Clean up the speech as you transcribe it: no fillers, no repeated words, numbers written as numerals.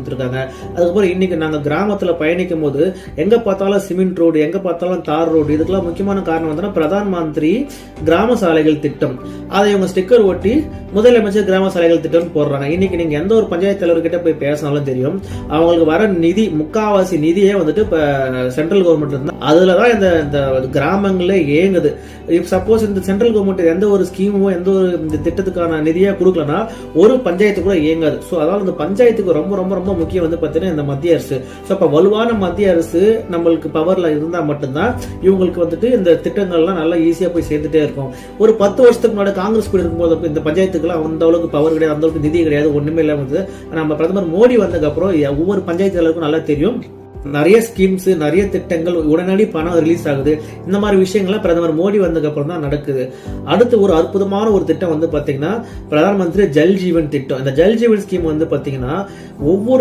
கொடுத்துருக்காங்க. அதுக்கப்புறம் இன்னைக்கு நாங்க கிராமத்துல பயணிக்கும் போது எங்க பார்த்தாலும் சிமெண்ட் ரோடு, எங்க பார்த்தாலும் தார் ரோடு. இதுக்கெல்லாம் முக்கியமான காரணம் வந்து பிரதான் மந்திரி கிராம சாலைகள் திட்டம். அதை இவங்க ஸ்டிக்கர் ஒட்டி முதலமைச்சர் கிராம சாலைகள் திட்டம் போடுறாங்க. இன்னைக்கு நீங்க எந்த ஒரு பஞ்சாயத்து தலைவர்கிட்ட போய் பேசினாலும் தெரியும், அவங்களுக்கு வர நிதி முக்காவாசி நிதியே வந்துட்டு இப்ப சென்ட்ரல் கவர்மெண்ட் இருந்தா அதுலதான் இந்த கிராமங்களே இயங்குது. இப் சப்போஸ் இந்த சென்ட்ரல் கவர்மெண்ட் எந்த ஒரு ஸ்கீமோ எந்த ஒரு இந்த திட்டத்துக்கான நிதியா கொடுக்கலன்னா ஒரு பஞ்சாயத்து கூட இயங்காது. சோ அதனால இந்த பஞ்சாயத்துக்கு ரொம்ப ரொம்ப ரொம்ப முக்கியம் வந்து பாத்தீங்கன்னா இந்த மத்திய அரசு. சோ அப்ப வலுவான மத்திய அரசு நம்மளுக்கு பவர்ல இருந்தா மட்டும்தான் இவங்களுக்கு வந்துட்டு இந்த திட்டங்கள்லாம் நல்லா ஈஸியா போய் சேர்ந்துட்டே இருக்கும். ஒரு 10 வருஷத்துக்கு முன்னாடி காங்கிரஸ் கூட இருக்கும்போது இந்த பஞ்சாயத்துக்குலாம் அந்த அளவுக்கு பவர் கிடையாது, அந்த அளவுக்கு நிதி கிடையாது, ஒண்ணுமே இல்லாம இருந்தது. நம்ம பிரதமர் மோடி வந்ததுக்கு அப்புறம் ஒவ்வொரு பஞ்சாயத்து தலைவருக்கும் நல்லா தெரியும், நிறைய ஸ்கீம்ஸ் நிறைய திட்டங்கள் உடனடி பணம் ரிலீஸ் ஆகுது. இந்த மாதிரி விஷயங்கள்லாம் பிரதமர் மோடி வந்ததுக்கு அப்புறம் தான் நடக்குது. அடுத்து ஒரு அற்புதமான ஒரு திட்டம் வந்து பாத்தீங்கன்னா பிரதான் மந்திரி ஜல் ஜீவன் திட்டம். இந்த ஜல் ஜீவன் ஸ்கீம் வந்து பாத்தீங்கன்னா ஒவ்வொரு